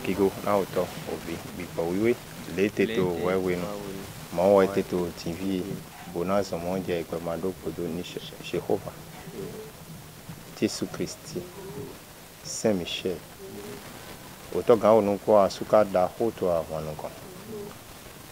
kigo na auto ovi bipo wiwe lete to wewe no mo wa to TV bonus mo je kwa mado podo ni Jehova Jésus Christ Saint Michel oto ga onu ko asuka da hoto awon nkan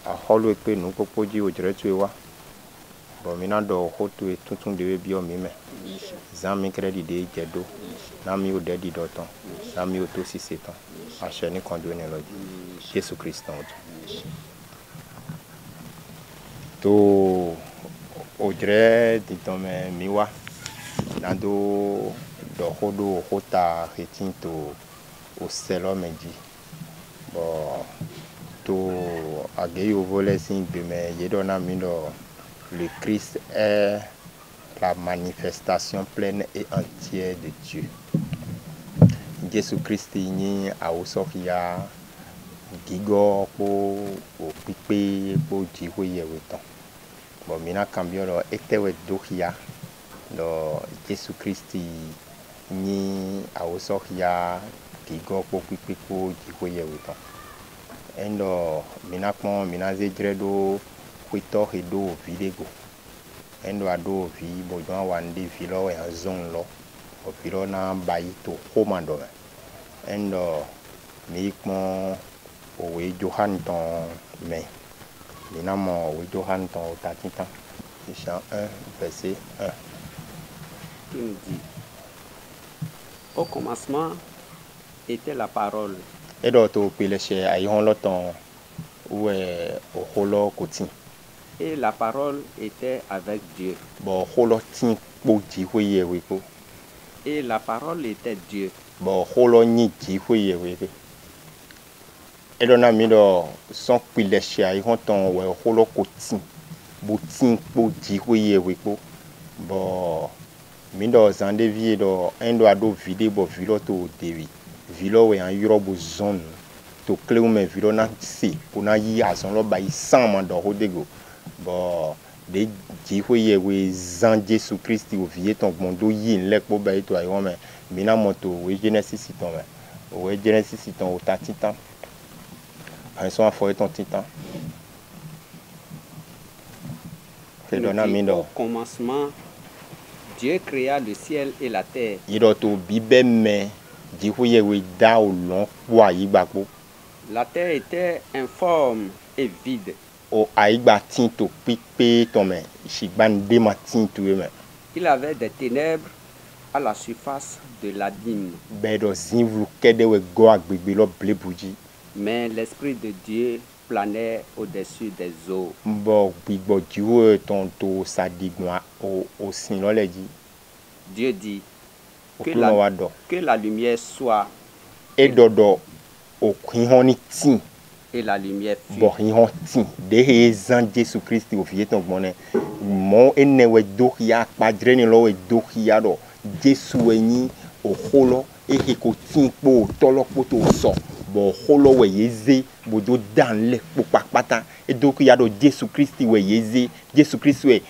a holo pe nu popoji ojere tu ewa bo mi na do hoto e tuntun de bi o mi me zan mi credit de jedo na mi o de di do ton na mi o to si setan a se ni kan do ni lo Jésus Christ on to ojere di ton me mi wa na do hodo hota retinto o selo meji bo to ageyo vole sin be me yedona mi do le Christ est la manifestation pleine et entière de Dieu. Jésus Christ ni a osofia gigo po o pipe po jiwe yeweton. Bon mina cambio lo etewe dohia lo Jésus Christ ni a osofia gigo po pipe po jiwe yeweton. Endo mina pon mina zedredo kwito hedo vidego endo ado vi bojo wande vilo ya zone lo o vilo na bayi to komando endo mi pon o we Johan ton me mina mo we Johan ton tatitan Jean 1 verset 1 qui nous dit au commencement était la parole edo to peleche ayon lo ton ouais o holo kotin et la parole était avec Dieu. Bon holo tin po ji hoye we ko Et la parole était Dieu. Bon holo ni ji hoye we ke edo na mi do son peleche ayon ton we holo kotin bo tin po ji hoye we ko bo mi do zande vie do endo ado vide bo vilo to devi vilo we an Europe zone to clé me vilo na si pona yi azon lo ba yi san man do hodego bo de ji hoye we zan Jésus Christ o vie ton mondo yi nle po ba to ayo me mina moto we Genesis ton me we Genesis ton o ta titan an so afo ton titan Au commencement Dieu créa le ciel et la terre. Iro to bibe me ji hoye we da o lon po ayi gbagbo. La terre était informe et vide. O aigba tinto pipe tome shigban de matinto me. Il avait des ténèbres à la surface de l'abîme. Bedo zinvlu kede we go agbegbe lo blebuji. Mais l'esprit de Dieu planait au-dessus des eaux. Bo gbigbo jiwo ton to sadigwa o sin lo leji. Dieu dit que la lumière soit. Et dodo o kwihoni tin et la lumière fut. Bo hihon tin de hezan Jésus Christ o vie ton gbone mo ene we dohia padre ni lo we dohia do Jésus eni o holo e ko tin po tolopo to so bo holo we yeze bo do dan le po papata e dohia do Jésus Christ we yeze Jésus Christ we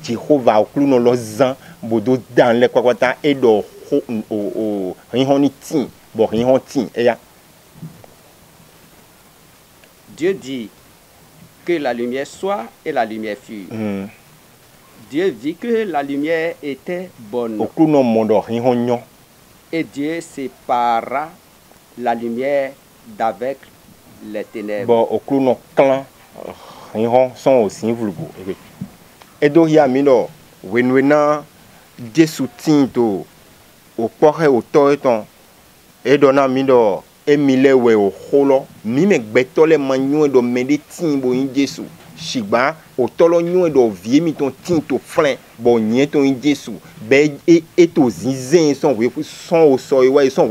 Jehovah o kluno lo zan bo do dan le papata e do o hihon tin bo hihon tin e ya. Dieu dit que la lumière soit et la lumière fut. Dieu vit que la lumière était bonne. Et Dieu sépara la lumière d'avec les ténèbres. Emile we o holo mi me gbetole manyu do meditin bo yin Jesu shigba o tolo nyu do vie mi ton tinto flen bo yin ton Jesu be e to zinzen son we son o so we son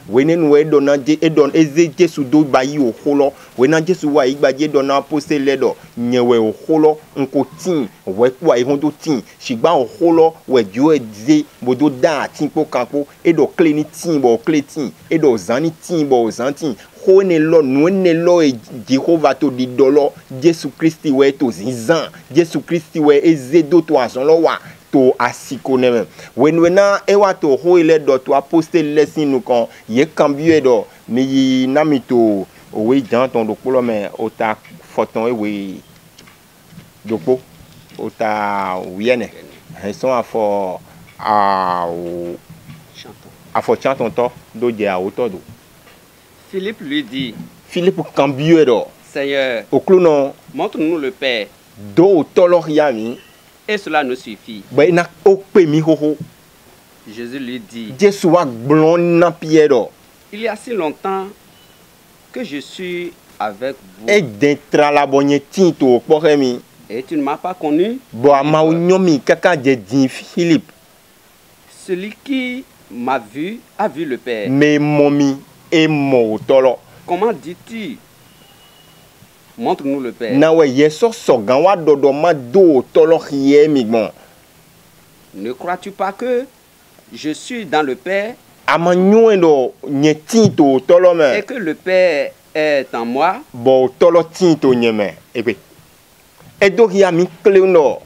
we nenu we do na je e don eze Jesu do bayi o holo we na Jesu wa igba je do na poste ledo nye we o holo nko tin we kwa ihon do tin shigba o holo we jo e ze bo do da tin po kanpo e do clean tin bo clean tin e do zani tin bo zantin ho ne lo no ne lo e Jehovah to di dolo Jesu Christ we to zinzan Jesu Christ we eze do to azon lo wa to asiko ne me when na e wa to ho ile do to aposte lesson nu kan ye cambio do mi yi na mi to owe jan ton do polo me o ta foton e we do po o ta wiene e son afo chanton to do je a auto do. Philippe lui dit, Philippe cambio do Seigneur, o clono montre-nous le Père, do tolor yami et cela nous suffit. ba na o pe mi ho ho. Jésus lui dit, Jésus wa blon na pied do il y a si longtemps que je suis avec vous e dentra la bonye tinto po mi et tu ne m'as pas connu. bo ama o nyomi kaka je din Philippe Celui qui m'a vu a vu le Père. me momi e mo tolo Comment dis-tu? Montre-nous le Père. na we yeso so gan wa dodo ma do tolo hie mi gbon Ne crois-tu pas que je suis dans le Père ama nyoe do nye tinto tolo et me que le Père est en moi? bo tolo tinto nyeme ebe e do hia mi kle no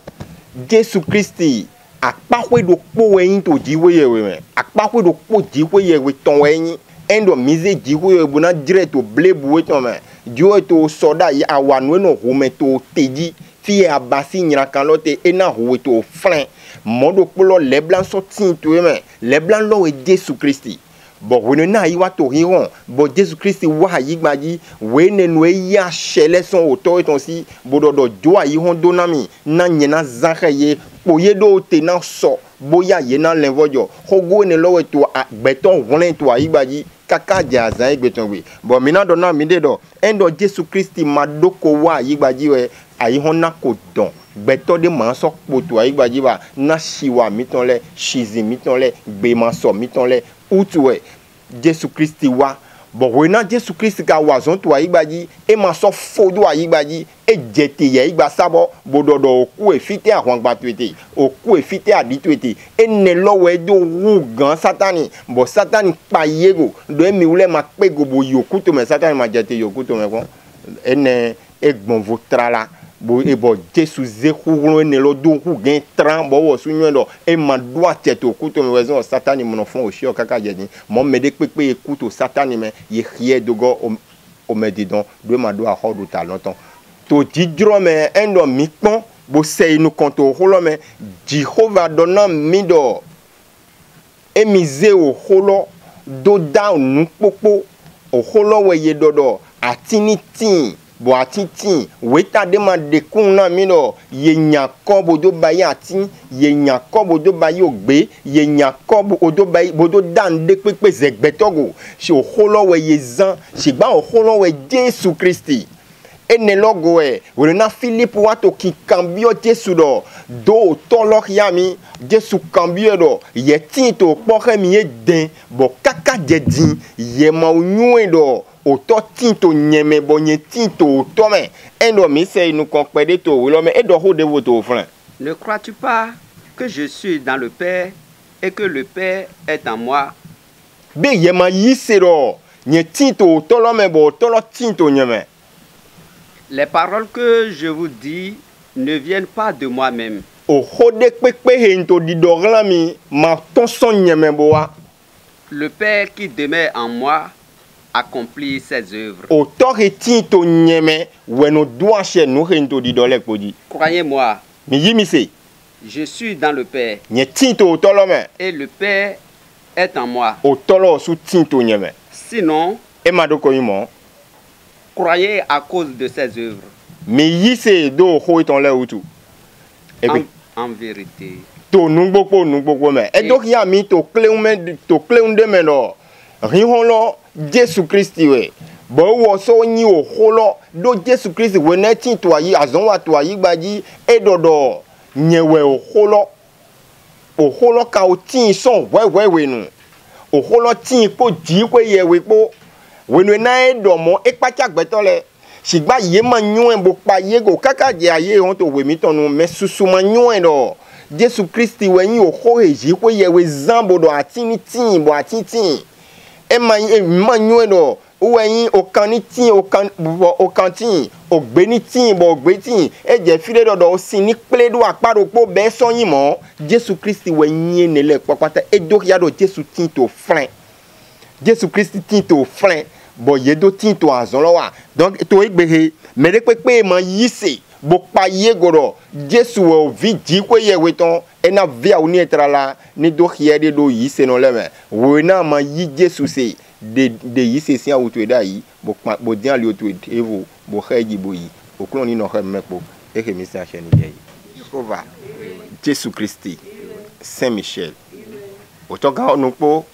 Jésus Christi akpakwe do po yin to jiwe ye we me akpakwe do po jiwe ye we ton we yin endo mize jiwe ye bu na dire to blebu we ton me jiwe to soda ya awanwe no home to teji fi abasi nyira kan lote e na ho to flan modo polo le blanc so tin to me le blanc lo we Jésus Christi bo wene na yi wa to hiron bo Jésus Christi wa yi gbaji we ne no ya shele son oto ton si bododo jo ayi hon donami na nyena zankheye poye do te na so boya ye na lenvojo hogo ne lo we to beton wlen to ayi gbaji kaka jaza egbeton we bo mi na do na mi de do endo Jésus Christi madoko wa yi gbaji we ayi hon na ko don beto de man so poto ayi gbaji ba na shiwa miton le shizi miton le gbe man so miton le outwe Jésus Christi wa bo wena Jésus Christi ka wazon to ayigbaji e ma so fodo ayigbaji e jete ye igba sabo bododo oku efite ahwan gbatwete oku efite aditwete e ne lowe do wu gan satani bo satani pa yego do emi wule ma pe gobo yokuto me satani ma jete yokuto me kon ene egbon votrala bo e bo Jésus zekuru ne lo do ku gen tran bo wo sunyo do e ma do ateto kuto me wezo satani mo no fon o shio kaka jeni mo me de pepe ekuto satani me ye khie dogo o me didon do ma do a hodu ta longtemps to jidro me endo mi pon bo se inu konto holo me Jehovah dona mi do e mi ze o holo do down nu popo o holo we ye dodo atini tin bo atiti weta de ma de kun na mi no ye nyakob odo bayi ati ye nyakob odo bayi ogbe ye nyakob odo bayi bodo dan de pepe zegbetogo si o holo we ye zan si gba o holo we Jésus Christi ene logo e we na Philippe wato ki cambio Jésus do tolo yami Jésus cambio do ye tinto pore mi e den bo kaka jedin ye ma onyu do oto tinto nyeme bonye tinto otome endo mi se nous compede to lo me edo ho de voto fran. Ne crois-tu pas que je suis dans le Père et que le Père est en moi? Be ye ma yisero nye tinto tolo me bo tolo tinto nyeme. Les paroles que je vous dis ne viennent pas de moi-même. O ho de pepe hento di dorami ma ton son nyeme boa. Le Père qui demeure en moi accomplit ses œuvres. Autorité tinto nyeme weno doa che no hento di dole podi. Croyez-moi, Mi yimi se je suis dans le Père nye tinto tolo me et le Père est en moi. o tolo su tinto nyeme. Sinon, E ma do ko yimo croyez à cause de ses œuvres. mi yise do ho ton le utu. Ebe En vérité, to nungbopo me e do ya mi to kleunde me no ri hon lo Jésus Christi we bo wo so yin o holo do Jésus Christi we na tin to ayi azon wa to ayi gbaji e dodo nyewe o holo ka o tin son we nu o holo tin po ji kwe ye we po we no na e do mo e pa chagbeto le sigba ye ma nyun bo pa ye go kaka je aye hon to we mi tonu me susu ma nyun do Jésus Christi we yin o ho eji kwe ye we zambo do atini tin bo atitin e ma nyun do oué aucun ni tin aucun tin ogbe ni tin bo ogbe tin e je file dodo osin ni ple do aparo po be so yin mo Jésus Christ we yin ne le papata e do ya do Jésus tin to frein Jésus Christ tin to frein bo ye do tin to azon lo wa donc to igbe me de pepe mo yise bo pa ye goro Jésus o vi di ko ye weton e na via uni etrala ni do hiede do yise no le me we na ma yi Jésus se de yise si a wutu da yi bo dian li otu evo bo heji bo yi o klon ni no he mepo e ke mi sa che ni ye Jehovah Jésus Christ Saint Michel o to ga onu po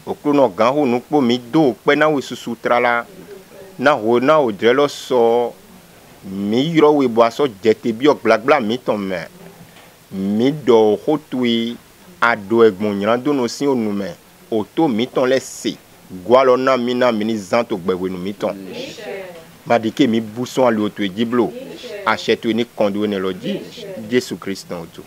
o klon no gan ho nu po mi do pe na we susu trala na ho na o dre lo so mi yoro we bo aso jete bi o gbagba mi ton me mi do hotui ado egbon yan do no sin onu me o to mi ton le se gwalo na mini zanto gbewe nu mi ton madike mi buson ali o to ejiblo acheto ni kondo ne loji Jésus Christ on to